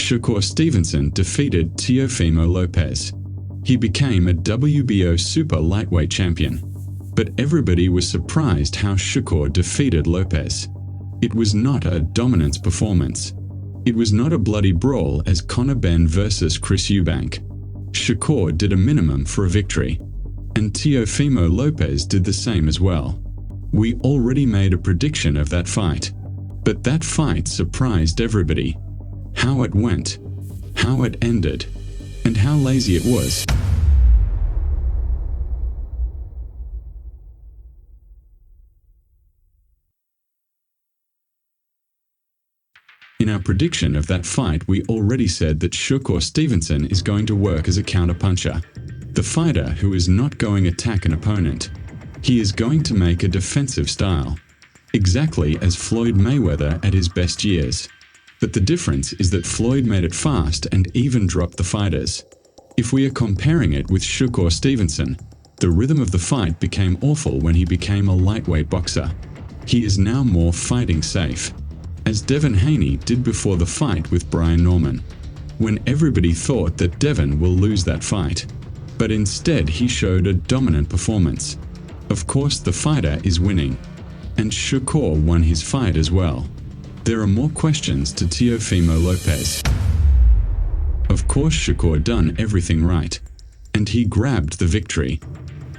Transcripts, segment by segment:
Shakur Stevenson defeated Teofimo Lopez. He became a WBO super lightweight champion. But everybody was surprised how Shakur defeated Lopez. It was not a dominance performance. It was not a bloody brawl as Conor Benn versus Chris Eubank. Shakur did a minimum for a victory. And Teofimo Lopez did the same as well. We already made a prediction of that fight. But that fight surprised everybody. How it went, how it ended, and how lazy it was. In our prediction of that fight, we already said that Shakur Stevenson is going to work as a counterpuncher. The fighter who is not going to attack an opponent. He is going to make a defensive style. Exactly as Floyd Mayweather at his best years. But the difference is that Floyd made it fast and even dropped the fighters. If we are comparing it with Shakur Stevenson, the rhythm of the fight became awful when he became a lightweight boxer. He is now more fighting safe. As Devin Haney did before the fight with Brian Norman, when everybody thought that Devin will lose that fight. But instead he showed a dominant performance. Of course the fighter is winning. And Shakur won his fight as well. There are more questions to Teofimo Lopez. Of course Shakur done everything right. And he grabbed the victory.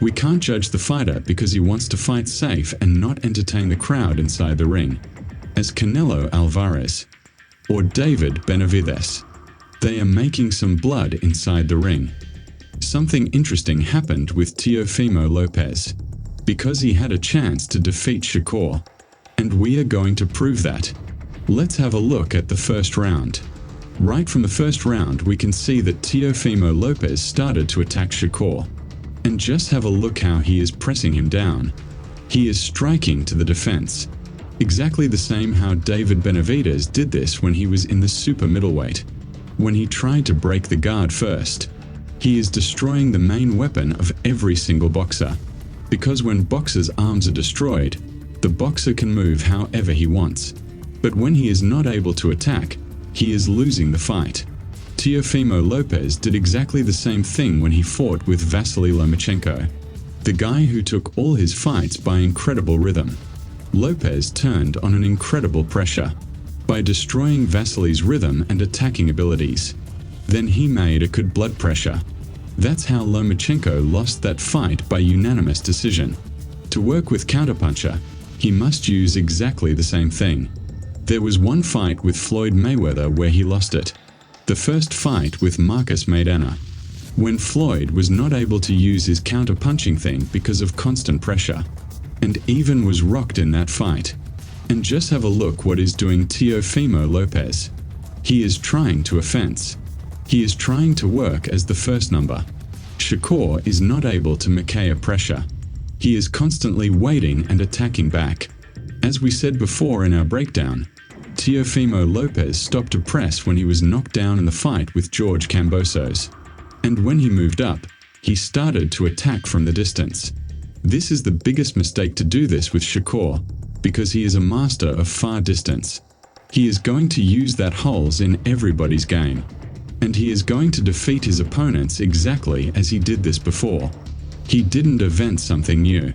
We can't judge the fighter because he wants to fight safe and not entertain the crowd inside the ring. As Canelo Alvarez or David Benavidez. They are making some blood inside the ring. Something interesting happened with Teofimo Lopez because he had a chance to defeat Shakur, and we are going to prove that. Let's have a look at the first round. Right from the first round we can see that Teofimo Lopez started to attack Shakur. And just have a look how he is pressing him down. He is striking to the defense. Exactly the same how David Benavidez did this when he was in the super middleweight. When he tried to break the guard first. He is destroying the main weapon of every single boxer. Because when boxers' arms are destroyed, the boxer can move however he wants. But when he is not able to attack, he is losing the fight. Teofimo Lopez did exactly the same thing when he fought with Vasily Lomachenko, the guy who took all his fights by incredible rhythm. Lopez turned on an incredible pressure by destroying Vasily's rhythm and attacking abilities. Then he made a good blood pressure. That's how Lomachenko lost that fight by unanimous decision. To work with counterpuncher, he must use exactly the same thing. There was one fight with Floyd Mayweather where he lost it. The first fight with Marcus Maidana, when Floyd was not able to use his counter-punching thing because of constant pressure, and even was rocked in that fight. And just have a look what is doing Teofimo Lopez. He is trying to offense. He is trying to work as the first number. Shakur is not able to make a pressure. He is constantly waiting and attacking back. As we said before in our breakdown, Teofimo Lopez stopped to press when he was knocked down in the fight with George Kambosos. And when he moved up, he started to attack from the distance. This is the biggest mistake to do this with Shakur, because he is a master of far distance. He is going to use that holes in everybody's game. And he is going to defeat his opponents exactly as he did this before. He didn't invent something new.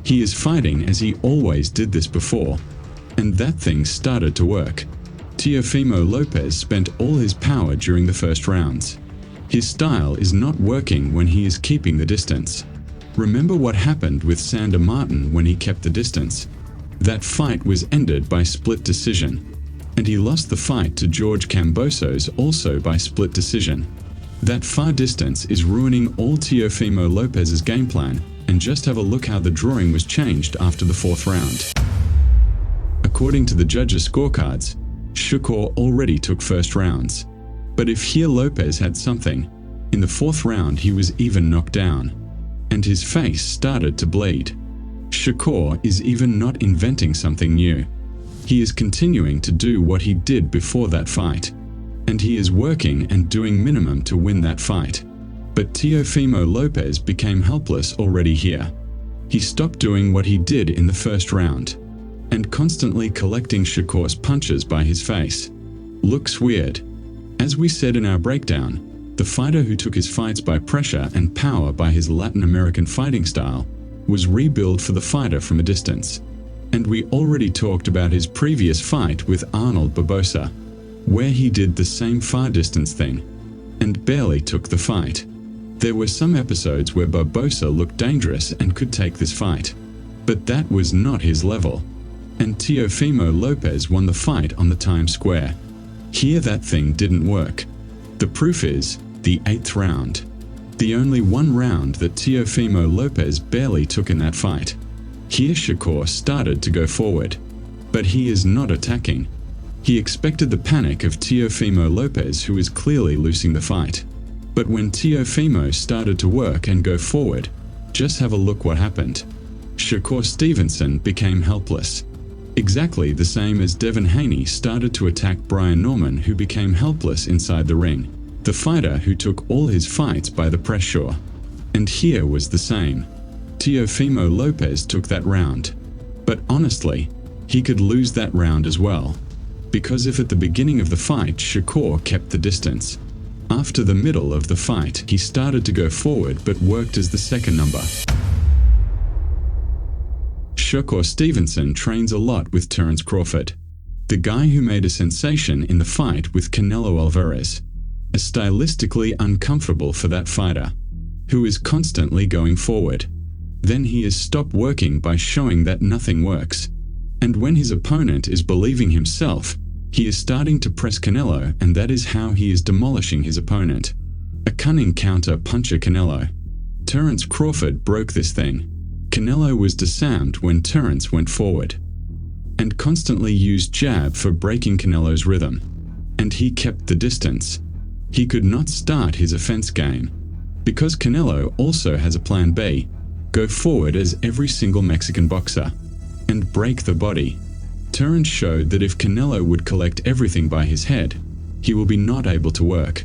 He is fighting as he always did this before. And that thing started to work. Teofimo Lopez spent all his power during the first rounds. His style is not working when he is keeping the distance. Remember what happened with Sander Martin when he kept the distance. That fight was ended by split decision. And he lost the fight to George Kambosos also by split decision. That far distance is ruining all Teofimo Lopez's game plan, and just have a look how the drawing was changed after the fourth round. According to the judges' scorecards, Shakur already took first rounds. But if here Lopez had something, in the fourth round he was even knocked down. And his face started to bleed. Shakur is even not inventing something new. He is continuing to do what he did before that fight. And he is working and doing minimum to win that fight. But Teofimo Lopez became helpless already here. He stopped doing what he did in the first round. And constantly collecting Shakur's punches by his face. Looks weird. As we said in our breakdown, the fighter who took his fights by pressure and power by his Latin American fighting style was rebuilt for the fighter from a distance. And we already talked about his previous fight with Arnold Barbosa, where he did the same far distance thing and barely took the fight. There were some episodes where Barbosa looked dangerous and could take this fight, but that was not his level. And Teofimo Lopez won the fight on the Times Square. Here that thing didn't work. The proof is the 8th round. The only one round that Teofimo Lopez barely took in that fight. Here Shakur started to go forward, but he is not attacking. He expected the panic of Teofimo Lopez, who is clearly losing the fight. But when Teofimo started to work and go forward, just have a look what happened. Shakur Stevenson became helpless. Exactly the same as Devin Haney started to attack Brian Norman, who became helpless inside the ring. The fighter who took all his fights by the pressure. And here was the same. Teofimo Lopez took that round. But honestly, he could lose that round as well. Because if at the beginning of the fight Shakur kept the distance, after the middle of the fight he started to go forward but worked as the second number. Shakur Stevenson trains a lot with Terence Crawford, the guy who made a sensation in the fight with Canelo Alvarez, a stylistically uncomfortable for that fighter, who is constantly going forward. Then he is stopped working by showing that nothing works. And when his opponent is believing himself, he is starting to press Canelo, and that is how he is demolishing his opponent. A cunning counter puncher Canelo. Terence Crawford broke this thing. Canelo was disarmed when Terence went forward, and constantly used jab for breaking Canelo's rhythm. And he kept the distance. He could not start his offense game. Because Canelo also has a plan B, go forward as every single Mexican boxer, and break the body. Terence showed that if Canelo would collect everything by his head, he will be not able to work.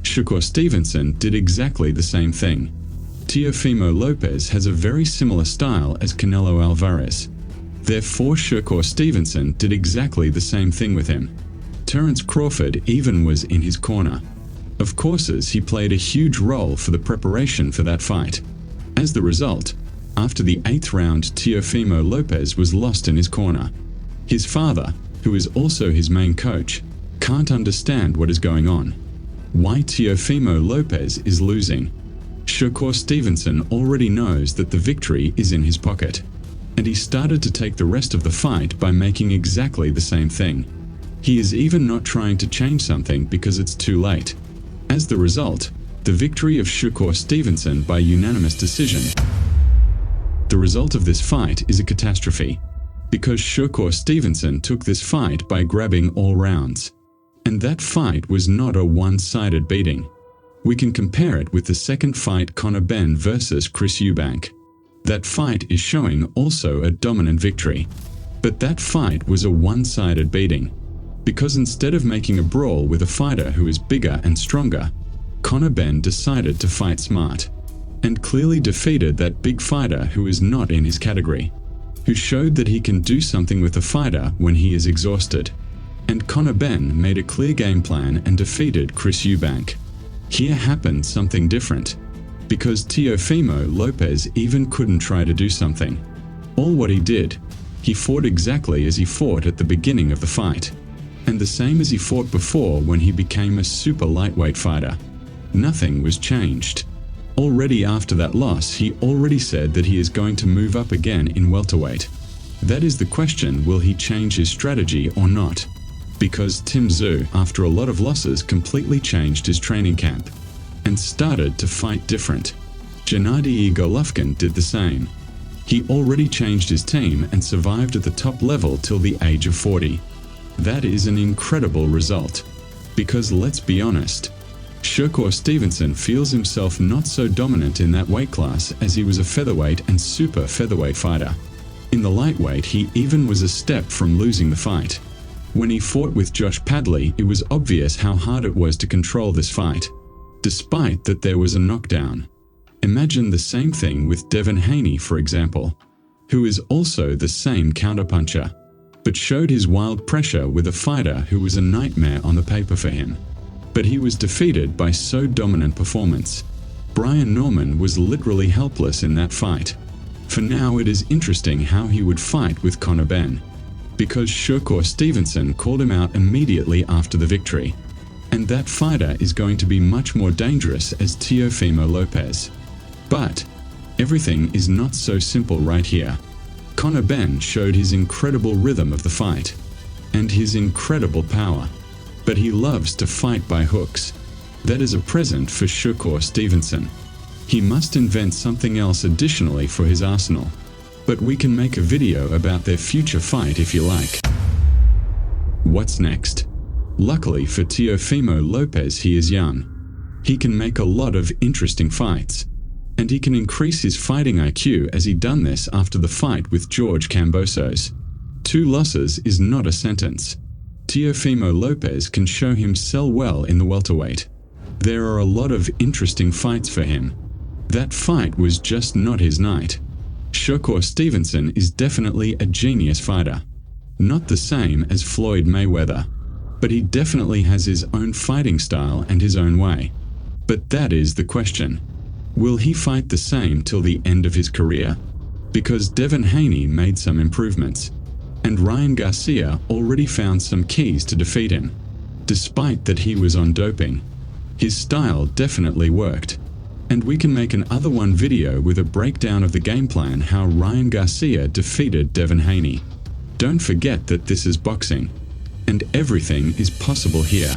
Shakur Stevenson did exactly the same thing. Teofimo Lopez has a very similar style as Canelo Alvarez. Therefore Shakur Stevenson did exactly the same thing with him. Terence Crawford even was in his corner. Of course, he played a huge role for the preparation for that fight. As the result, after the 8th round Teofimo Lopez was lost in his corner. His father, who is also his main coach, can't understand what is going on. Why Teofimo Lopez is losing. Shakur Stevenson already knows that the victory is in his pocket, and he started to take the rest of the fight by making exactly the same thing. He is even not trying to change something because it's too late. As the result, the victory of Shakur Stevenson by unanimous decision. The result of this fight is a catastrophe, because Shakur Stevenson took this fight by grabbing all rounds. And that fight was not a one-sided beating. We can compare it with the second fight, Conor Benn versus Chris Eubank. That fight is showing also a dominant victory. But that fight was a one-sided beating. Because instead of making a brawl with a fighter who is bigger and stronger, Conor Benn decided to fight smart, and clearly defeated that big fighter who is not in his category, who showed that he can do something with a fighter when he is exhausted. And Conor Benn made a clear game plan and defeated Chris Eubank. Here happened something different, because Teofimo Lopez even couldn't try to do something. All what he did, he fought exactly as he fought at the beginning of the fight, and the same as he fought before when he became a super lightweight fighter. Nothing was changed. Already after that loss, he already said that he is going to move up again in welterweight. That is the question, will he change his strategy or not? Because Tim Tszyu, after a lot of losses, completely changed his training camp and started to fight different. Gennady Golovkin did the same. He already changed his team and survived at the top level till the age of 40. That is an incredible result. Because let's be honest, Shakur Stevenson feels himself not so dominant in that weight class as he was a featherweight and super featherweight fighter. In the lightweight, he even was a step from losing the fight. When he fought with Josh Padley, it was obvious how hard it was to control this fight, despite that there was a knockdown. Imagine the same thing with Devin Haney, for example, who is also the same counterpuncher, but showed his wild pressure with a fighter who was a nightmare on the paper for him. But he was defeated by so dominant performance. Brian Norman was literally helpless in that fight. For now, it is interesting how he would fight with Conor Benn, because Shakur Stevenson called him out immediately after the victory. And that fighter is going to be much more dangerous as Teofimo Lopez. But everything is not so simple right here. Conor Benn showed his incredible rhythm of the fight and his incredible power. But he loves to fight by hooks. That is a present for Shakur Stevenson. He must invent something else additionally for his arsenal. But we can make a video about their future fight if you like. What's next? Luckily for Teofimo Lopez, he is young. He can make a lot of interesting fights. And he can increase his fighting IQ as he done this after the fight with George Kambosos. 2 losses is not a sentence. Teofimo Lopez can show him sell well in the welterweight. There are a lot of interesting fights for him. That fight was just not his night. Shakur Stevenson is definitely a genius fighter. Not the same as Floyd Mayweather, but he definitely has his own fighting style and his own way. But that is the question. Will he fight the same till the end of his career? Because Devin Haney made some improvements, and Ryan Garcia already found some keys to defeat him. Despite that he was on doping, his style definitely worked. And we can make another one video with a breakdown of the game plan how Ryan Garcia defeated Devin Haney. Don't forget that this is boxing, and everything is possible here.